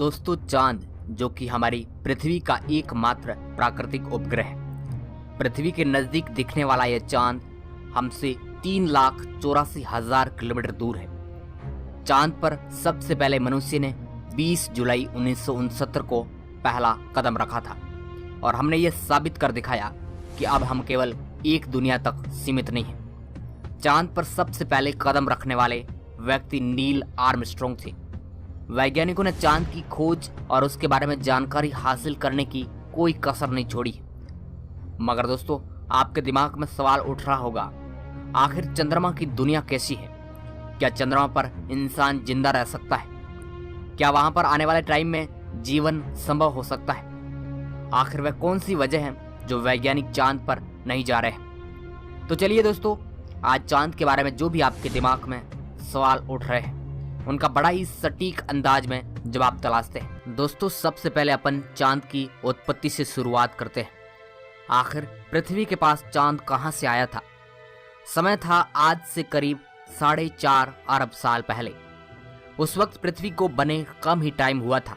दोस्तों, चांद जो कि हमारी पृथ्वी का एकमात्र प्राकृतिक उपग्रह है। पृथ्वी के नजदीक दिखने वाला यह चांद हमसे 3,84,000 किलोमीटर दूर है। चांद पर सबसे पहले मनुष्य ने 20 जुलाई 1969 को पहला कदम रखा था और हमने ये साबित कर दिखाया कि अब हम केवल एक दुनिया तक सीमित नहीं हैं। चांद पर सबसे पहले कदम रखने वाले व्यक्ति नील आर्मस्ट्रॉन्ग थे। वैज्ञानिकों ने चांद की खोज और उसके बारे में जानकारी हासिल करने की कोई कसर नहीं छोड़ी। मगर दोस्तों, आपके दिमाग में सवाल उठ रहा होगा, आखिर चंद्रमा की दुनिया कैसी है? क्या चंद्रमा पर इंसान जिंदा रह सकता है? क्या वहां पर आने वाले टाइम में जीवन संभव हो सकता है? आखिर वह कौन सी वजह है जो वैज्ञानिक चांद पर नहीं जा रहे हैं? तो चलिए दोस्तों, आज चांद के बारे में जो भी आपके दिमाग में सवाल उठ रहे हैं उनका बड़ा ही सटीक अंदाज में जवाब तलाशते हैं। दोस्तों, सबसे पहले अपन चांद की उत्पत्ति से शुरुआत करते हैं। आखिर पृथ्वी के पास चांद कहां से आया था? समय था आज से करीब 4.5 अरब साल पहले। उस वक्त पृथ्वी को बने कम ही टाइम हुआ था।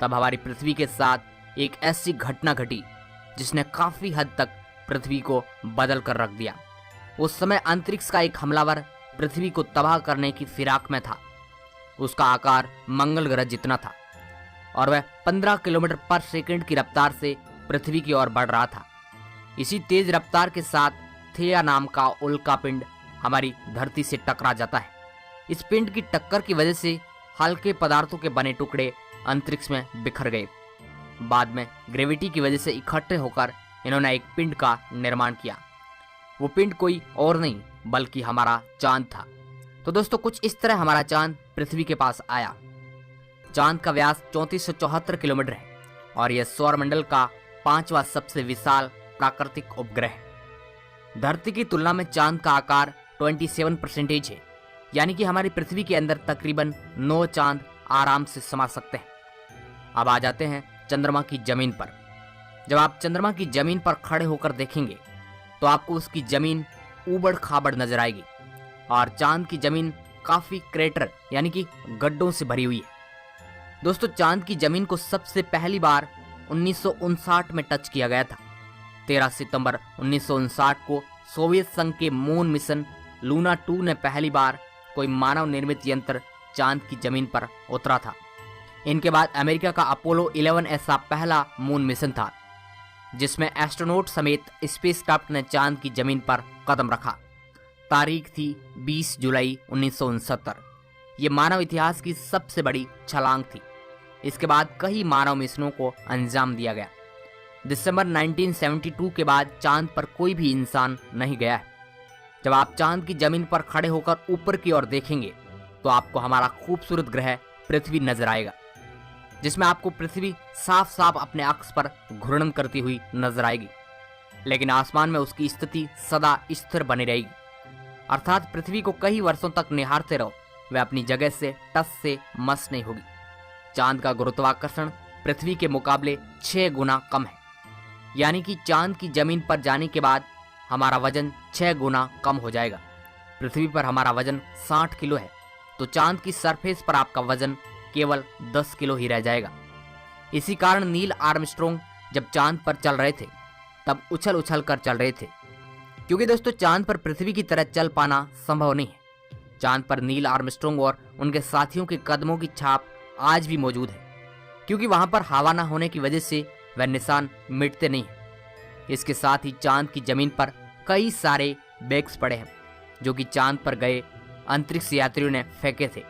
तब हमारी पृथ्वी के साथ एक ऐसी घटना घटी जिसने काफी हद तक पृथ्वी को बदल कर रख दिया। उस समय अंतरिक्ष का एक हमलावर पृथ्वी को तबाह करने की फिराक में था। उसका आकार मंगल ग्रह जितना था और वह 15 किलोमीटर पर सेकंड की रफ्तार से पृथ्वी की ओर बढ़ रहा था। इसी तेज रफ्तार के साथ थेया नाम का उल्का पिंड हमारी धरती से टकरा जाता है। इस पिंड की टक्कर की वजह से हल्के पदार्थों के बने टुकड़े अंतरिक्ष में बिखर गए। बाद में ग्रेविटी की वजह से इकट्ठे होकर इन्होंने एक पिंड का निर्माण किया। वो पिंड कोई और नहीं बल्कि हमारा चांद था। तो दोस्तों, कुछ इस तरह हमारा चांद पृथ्वी के पास आया। चांद का व्यास 3474 किलोमीटर है और यह सौरमंडल का 5वां सबसे विशाल प्राकृतिक उपग्रह है। धरती की तुलना में चांद का आकार 27% है, यानी कि हमारी पृथ्वी के अंदर तकरीबन 9 चांद आराम से समा सकते हैं। अब आ जाते हैं चंद्रमा की जमीन पर। जब आप चंद्रमा की जमीन पर खड़े होकर देखेंगे तो आपको उसकी जमीन ऊबड़ खाबड़ नजर आएगी और चांद की जमीन काफी क्रेटर यानी कि गड्ढों से भरी हुई है। दोस्तों, चांद की जमीन को सबसे पहली बार 1959 में टच किया गया था। 13 सितंबर 1959 को सोवियत संघ के मून मिशन लूना 2 ने पहली बार कोई मानव निर्मित यंत्र चांद की जमीन पर उतरा था। इनके बाद अमेरिका का अपोलो 11 ऐसा पहला मून मिशन था जिसमें एस्ट्रोनॉट समेत स्पेसक्राफ्ट ने चांद की जमीन पर कदम रखा। तारीख थी 20 जुलाई 1969। ये मानव इतिहास की सबसे बड़ी छलांग थी। इसके बाद कई मानव मिशनों को अंजाम दिया गया। दिसंबर 1972 के बाद चांद पर कोई भी इंसान नहीं गया है। जब आप चांद की जमीन पर खड़े होकर ऊपर की ओर देखेंगे तो आपको हमारा खूबसूरत ग्रह पृथ्वी नजर आएगा, जिसमें आपको पृथ्वी साफ साफ अपने अक्ष पर घूर्णन करती हुई नजर आएगी। लेकिन आसमान में उसकी स्थिति सदा स्थिर बनी रहेगी, अर्थात पृथ्वी को कई वर्षों तक निहारते रहो, वह अपनी जगह से टस से मस नहीं होगी। चांद का गुरुत्वाकर्षण पृथ्वी के मुकाबले 6 गुना कम है, यानी कि चांद की जमीन पर जाने के बाद हमारा वजन 6 गुना कम हो जाएगा। पृथ्वी पर हमारा वजन 60 किलो है, तो चांद की सरफेस पर आपका वजन केवल 10 किलो ही रह जाएगा। इसी कारण नील आर्मस्ट्रॉन्ग जब चांद पर चल रहे थे तब उछल उछल कर चल रहे थे, क्योंकि दोस्तों चांद पर पृथ्वी की तरह चल पाना संभव नहीं है। चांद पर नील आर्मस्ट्रॉन्ग और उनके साथियों के कदमों की छाप आज भी मौजूद है, क्योंकि वहां पर हवा न होने की वजह से वह निशान मिटते नहीं है। इसके साथ ही चांद की जमीन पर कई सारे बैग्स पड़े हैं जो कि चांद पर गए अंतरिक्ष यात्रियों ने फेंके थे,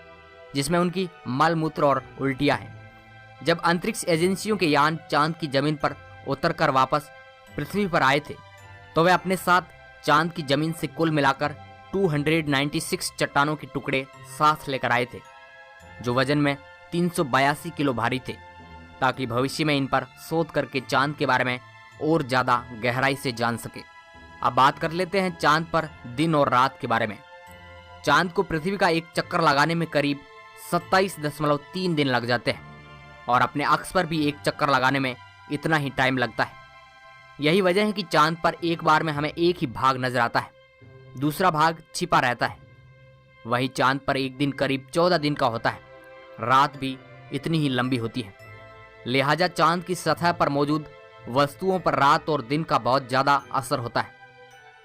जिसमें उनकी मल मूत्र और उल्टियां हैं। जब अंतरिक्ष एजेंसियों के यान चांद की जमीन पर उतरकर वापस पृथ्वी पर आए थे तो वे अपने साथ चांद की जमीन से कुल मिलाकर 296 चट्टानों के टुकड़े साथ लेकर आए थे, जो वजन में 382 किलो भारी थे, ताकि भविष्य में इन पर शोध करके चांद के बारे में और ज्यादा गहराई से जान सके। अब बात कर लेते हैं चांद पर दिन और रात के बारे में। चांद को पृथ्वी का एक चक्कर लगाने में करीब 27.3 दिन लग जाते हैं और अपने अक्ष पर भी एक चक्कर लगाने में इतना ही टाइम लगता है। यही वजह है कि चांद पर एक बार में हमें एक ही भाग नजर आता है, दूसरा भाग छिपा रहता है। वहीं चांद पर एक दिन करीब 14 दिन का होता है। रात भी इतनी ही लंबी होती है। लिहाजा चांद की सतह पर मौजूद वस्तुओं पर रात और दिन का बहुत ज्यादा असर होता है।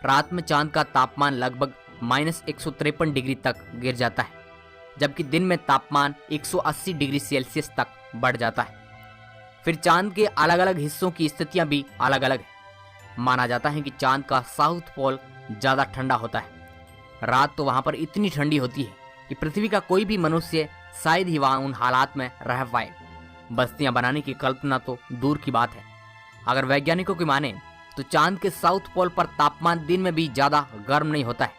रात में चांद का तापमान लगभग -153 डिग्री तक गिर जाता है, जबकि दिन में तापमान 180 डिग्री सेल्सियस तक बढ़ जाता है। फिर चांद के अलग अलग हिस्सों की स्थितियां भी अलग अलग है। माना जाता है कि चांद का साउथ पोल ज्यादा ठंडा होता है। रात तो वहां पर इतनी ठंडी होती है कि पृथ्वी का कोई भी मनुष्य शायद ही वहां उन हालात में रह पाए। बस्तियां बनाने की कल्पना तो दूर की बात है। अगर वैज्ञानिकों की माने तो चांद के साउथ पोल पर तापमान दिन में भी ज्यादा गर्म नहीं होता है,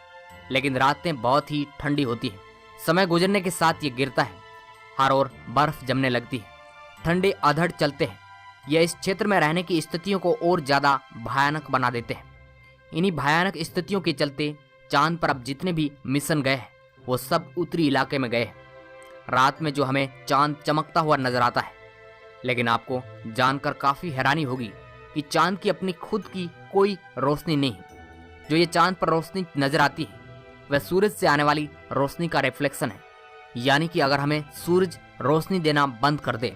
लेकिन रातें बहुत ही ठंडी होती है। समय गुजरने के साथ ये गिरता है, हर ओर बर्फ जमने लगती है, ठंडे अधड़ चलते हैं। यह इस क्षेत्र में रहने की स्थितियों को और ज्यादा भयानक बना देते हैं। इन्हीं भयानक स्थितियों के चलते चांद पर अब जितने भी मिशन गए हैं वो सब उत्तरी इलाके में गए हैं। रात में जो हमें चांद चमकता हुआ नजर आता है, लेकिन आपको जानकर काफी हैरानी होगी कि चांद की अपनी खुद की कोई रोशनी नहीं। जो ये चांद पर रोशनी नजर आती है वह सूरज से आने वाली रोशनी का रिफ्लेक्शन है। यानी कि अगर हमें सूरज रोशनी देना बंद कर दे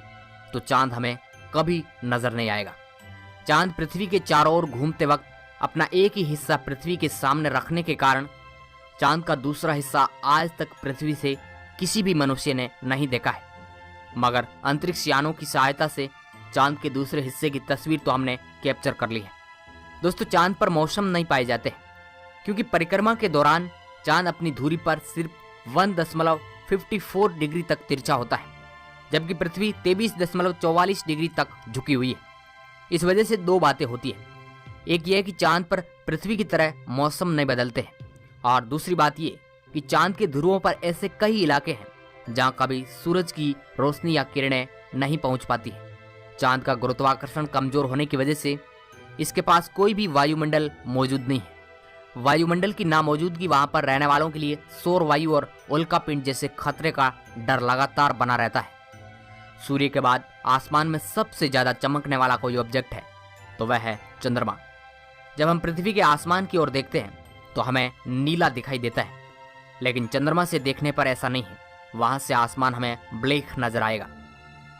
तो चांद हमें कभी नजर नहीं आएगा। चांद पृथ्वी के चारों ओर घूमते वक्त अपना एक ही हिस्सा पृथ्वी के सामने रखने के कारण चांद का दूसरा हिस्सा आज तक पृथ्वी से किसी भी मनुष्य ने नहीं देखा है। मगर अंतरिक्ष यानों की सहायता से चांद के दूसरे हिस्से की तस्वीर तो हमने कैप्चर कर ली है। दोस्तों, चांद पर मौसम नहीं पाए जाते क्योंकि परिक्रमा के दौरान चांद अपनी धुरी पर सिर्फ 1.54 डिग्री तक तिरछा होता है, जबकि पृथ्वी 23.44 डिग्री तक झुकी हुई है। इस वजह से दो बातें होती है। एक यह कि चांद पर पृथ्वी की तरह मौसम नहीं बदलते हैं, और दूसरी बात यह कि चांद के ध्रुवों पर ऐसे कई इलाके हैं जहां कभी सूरज की रोशनी या किरणें नहीं पहुंच पाती है। चांद का गुरुत्वाकर्षण कमजोर होने की वजह से इसके पास कोई भी वायुमंडल मौजूद नहीं है। वायुमंडल की नामौजूदगी वहां पर रहने वालों के लिए सौर वायु और उल्कापिंड जैसे खतरे का डर लगातार बना रहता है। सूर्य के बाद आसमान में सबसे ज्यादा चमकने वाला कोई ऑब्जेक्ट है तो वह है चंद्रमा। जब हम पृथ्वी के आसमान की ओर देखते हैं तो हमें नीला दिखाई देता है, लेकिन चंद्रमा से देखने पर ऐसा नहीं है। वहां से आसमान हमें ब्लैक नजर आएगा।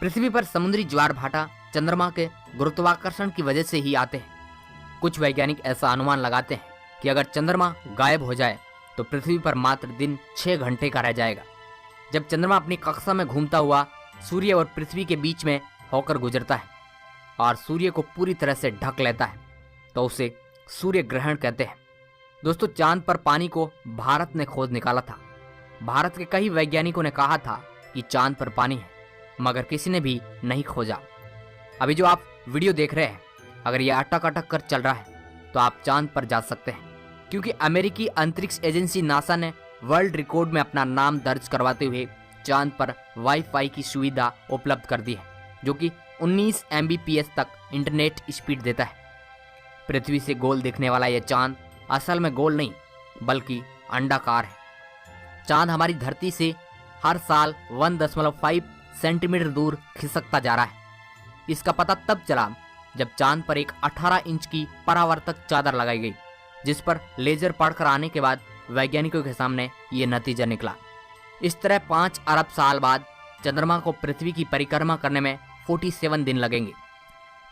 पृथ्वी पर समुद्री ज्वार भाटा चंद्रमा के गुरुत्वाकर्षण की वजह से ही आते हैं। कुछ वैज्ञानिक ऐसा अनुमान लगाते हैं कि अगर चंद्रमा गायब हो जाए तो पृथ्वी पर मात्र दिन 6 घंटे का रह जाएगा। जब चंद्रमा अपनी कक्षा में घूमता हुआ सूर्य और पृथ्वी के बीच में होकर गुजरता है और सूर्य को पूरी तरह से ढक लेता है तो उसे सूर्य ग्रहण कहते हैं। दोस्तों, चांद पर पानी को भारत ने खोज निकाला था। भारत के कई वैज्ञानिकों ने कहा था कि चांद पर पानी है, मगर किसी ने भी नहीं खोजा। अभी जो आप वीडियो देख रहे हैं, अगर ये अटक अटक कर चल रहा है तो आप चांद पर जा सकते हैं, क्योंकि अमेरिकी अंतरिक्ष एजेंसी नासा ने वर्ल्ड रिकॉर्ड में अपना नाम दर्ज करवाते हुए चांद पर वाईफाई की सुविधा उपलब्ध कर दी है, जो कि 19 Mbps तक इंटरनेट स्पीड देता है। पृथ्वी से गोल दिखने वाला यह चांद असल में गोल नहीं बल्कि अंडाकार है। चांद हमारी धरती से हर साल 1.5 सेंटीमीटर दूर खिसकता जा रहा है। इसका पता तब चला जब चांद पर एक 18 इंच की परावर्तक चादर लगाई गई, जिस पर लेजर पड़कर आने के बाद वैज्ञानिकों के सामने ये नतीजा निकला। इस तरह 5 अरब साल बाद चंद्रमा को पृथ्वी की परिक्रमा करने में 47 दिन लगेंगे।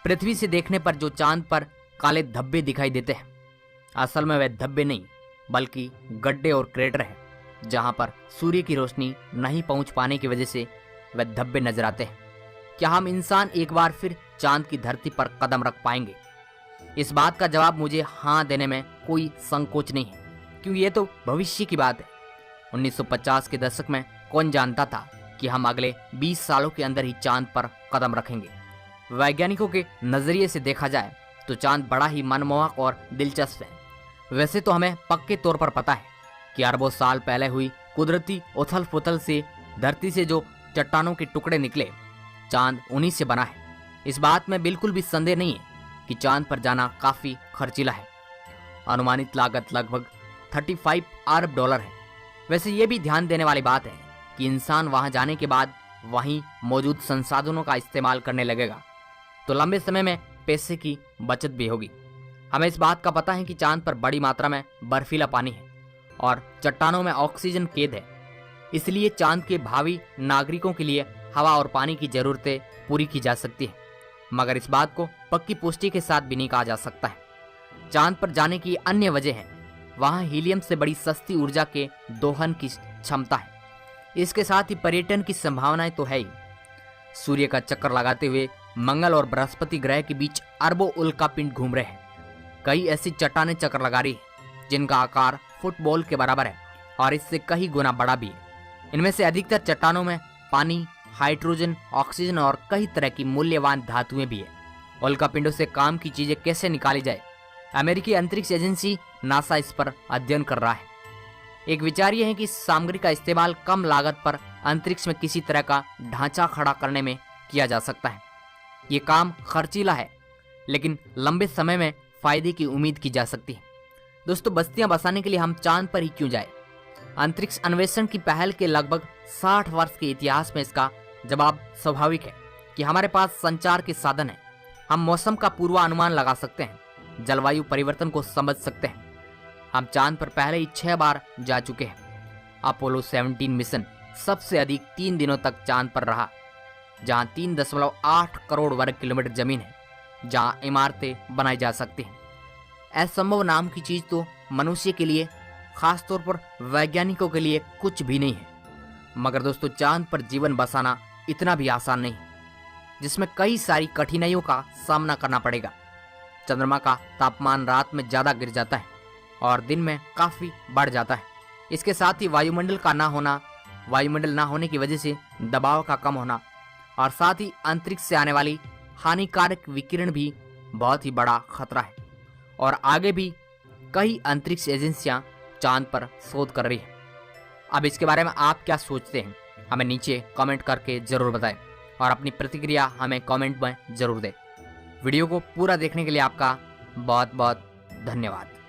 पृथ्वी से देखने पर जो चांद पर काले धब्बे दिखाई देते हैं, असल में वे धब्बे नहीं बल्कि गड्ढे और क्रेटर हैं, जहां पर सूर्य की रोशनी नहीं पहुंच पाने की वजह से वे धब्बे नजर आते हैं। क्या हम इंसान एक बार फिर चांद की धरती पर कदम रख पाएंगे? इस बात का जवाब मुझे हाँ देने में कोई संकोच नहीं है, क्योंकि ये तो भविष्य की बात है। 1950 के दशक में कौन जानता था कि हम अगले 20 सालों के अंदर ही चांद पर कदम रखेंगे। वैज्ञानिकों के नजरिए से देखा जाए तो चांद बड़ा ही मनमोहक और दिलचस्प है। वैसे तो हमें पक्के तौर पर पता है कि अरबों साल पहले हुई कुदरती उथल पुथल से धरती से जो चट्टानों के टुकड़े निकले, चांद उन्हीं से बना है। इस बात में बिल्कुल भी संदेह नहीं है कि चांद पर जाना काफी खर्चीला है। अनुमानित लागत लगभग 35 अरब डॉलर है। वैसे ये भी ध्यान देने वाली बात है कि इंसान वहां जाने के बाद वहीं मौजूद संसाधनों का इस्तेमाल करने लगेगा तो लंबे समय में पैसे की बचत भी होगी। हमें इस बात का पता है कि चांद पर बड़ी मात्रा में बर्फीला पानी है और चट्टानों में ऑक्सीजन कैद है। इसलिए चांद के भावी नागरिकों के लिए हवा और पानी की जरूरतें पूरी की जा सकती है, मगर इस बात को पक्की पुष्टि के साथ भी नहीं कहा जा सकता है। चांद पर जाने की अन्य वजह है, वहां हीलियम से बड़ी सस्ती ऊर्जा के दोहन की क्षमता है। इसके साथ ही पर्यटन की संभावनाएं तो है ही। सूर्य का चक्कर लगाते हुए मंगल और बृहस्पति ग्रह के बीच अरबों उल्कापिंड घूम रहे हैं। कई ऐसी चट्टानें चक्कर लगा रही है जिनका आकार फुटबॉल के बराबर है और इससे कई गुना बड़ा भी है। इनमें से अधिकतर चट्टानों में पानी, हाइड्रोजन, ऑक्सीजन और कई तरह की मूल्यवान धातुएं भी है। उल्कापिंडों से काम की चीजें कैसे निकाली जाए, अमेरिकी अंतरिक्ष एजेंसी नासा इस पर अध्ययन कर रहा है। एक विचार यह है कि इस सामग्री का इस्तेमाल कम लागत पर अंतरिक्ष में किसी तरह का ढांचा खड़ा करने में किया जा सकता है। ये काम खर्चीला है, लेकिन लंबे समय में फायदे की उम्मीद की जा सकती है। दोस्तों, बस्तियां बसाने के लिए हम चांद पर ही क्यों जाए? अंतरिक्ष अन्वेषण की पहल के लगभग 60 वर्ष के इतिहास में इसका जवाब स्वाभाविक है कि हमारे पास संचार के साधन है। हम मौसम का पूर्वानुमान लगा सकते हैं, जलवायु परिवर्तन को समझ सकते हैं। हम चांद पर पहले ही 6 बार जा चुके हैं। अपोलो 17 मिशन सबसे अधिक 3 दिनों तक चांद पर रहा, जहां 3.8 करोड़ वर्ग किलोमीटर जमीन है, जहां इमारतें बनाई जा सकती हैं। असंभव नाम की चीज तो मनुष्य के लिए, खासतौर पर वैज्ञानिकों के लिए कुछ भी नहीं है। मगर दोस्तों, चांद पर जीवन बसाना इतना भी आसान नहीं, जिसमें कई सारी कठिनाइयों का सामना करना पड़ेगा। चंद्रमा का तापमान रात में ज्यादा गिर जाता है और दिन में काफी बढ़ जाता है। इसके साथ ही वायुमंडल ना होने की वजह से दबाव का कम होना और साथ ही अंतरिक्ष से आने वाली हानिकारक विकिरण भी बहुत ही बड़ा खतरा है। और आगे भी कई अंतरिक्ष एजेंसियां चांद पर शोध कर रही है। अब इसके बारे में आप क्या सोचते हैं, हमें नीचे कमेंट करके जरूर बताएं और अपनी प्रतिक्रिया हमें कमेंट में जरूर दें। वीडियो को पूरा देखने के लिए आपका बहुत बहुत धन्यवाद।